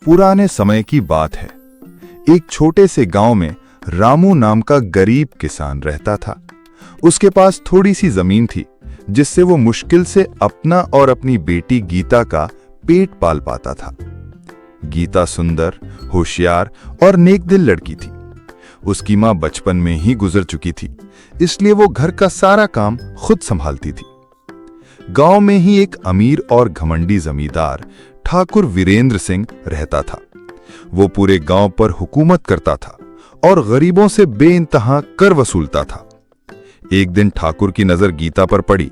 पुराने समय की बात है। एक छोटे से गांव में रामू नाम का गरीब किसान रहता था। उसके पास थोड़ी सी जमीन थी जिससे वो मुश्किल से अपना और अपनी बेटी गीता का पेट पाल पाता था। गीता सुंदर, होशियार और नेकदिल लड़की थी। उसकी मां बचपन में ही गुजर चुकी थी, इसलिए वो घर का सारा काम खुद संभालती थी। गांव में ही एक अमीर और घमंडी जमींदार ठाकुर वीरेंद्र सिंह रहता था। वो पूरे गांव पर हुकूमत करता था और गरीबों से बेइंतहा कर वसूलता था। एक दिन ठाकुर की नजर गीता पर पड़ी।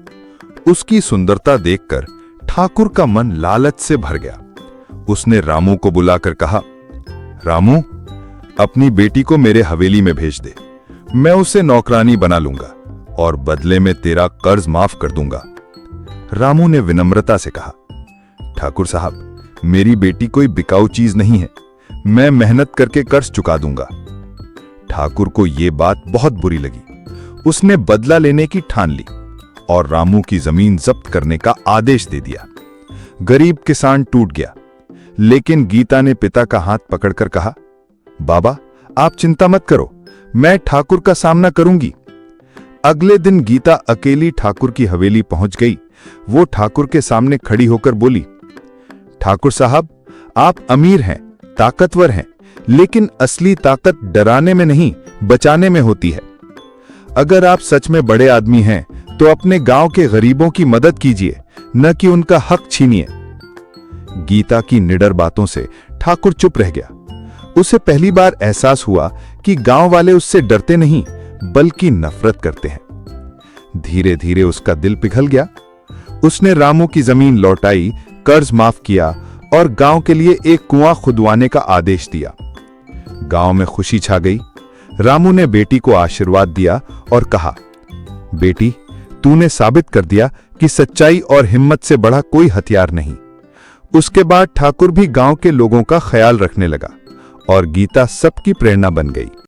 उसकी सुंदरता देखकर ठाकुर का मन लालच से भर गया। उसने रामू को बुलाकर कहा, रामू, अपनी बेटी को मेरे हवेली में भेज दे। मैं उसे नौकरानी बना लूंगा और बदले में तेरा कर्ज माफ कर दूंगा। रामू ने विनम्रता से कहा, ठाकुर साहब, मेरी बेटी कोई बिकाऊ चीज नहीं है। मैं मेहनत करके कर्ज चुका दूंगा। ठाकुर को यह बात बहुत बुरी लगी। उसने बदला लेने की ठान ली और रामू की जमीन जब्त करने का आदेश दे दिया। गरीब किसान टूट गया, लेकिन गीता ने पिता का हाथ पकड़कर कहा, बाबा, आप चिंता मत करो, मैं ठाकुर का सामना करूंगी। अगले दिन गीता अकेली ठाकुर की हवेली पहुंच गई। वो ठाकुर के सामने खड़ी होकर बोली, ठाकुर साहब, आप अमीर हैं, ताकतवर हैं, लेकिन असली ताकत डराने में नहीं, बचाने में होती है। अगर आप सच में बड़े आदमी हैं, तो अपने गांव के गरीबों की मदद कीजिए, न कि उनका हक छीनिए। गीता की निडर बातों से ठाकुर चुप रह गया। उसे पहली बार एहसास हुआ कि गांव वाले उससे डरते नहीं, बल्कि नफरत करते हैं। धीरे धीरे उसका दिल पिघल गया। उसने रामू की जमीन लौटाई, कर्ज माफ किया और गांव के लिए एक कुआं खुदवाने का आदेश दिया। गांव में खुशी छा गई। रामू ने बेटी को आशीर्वाद दिया और कहा, बेटी, तूने साबित कर दिया कि सच्चाई और हिम्मत से बड़ा कोई हथियार नहीं। उसके बाद ठाकुर भी गांव के लोगों का ख्याल रखने लगा और गीता सबकी प्रेरणा बन गई।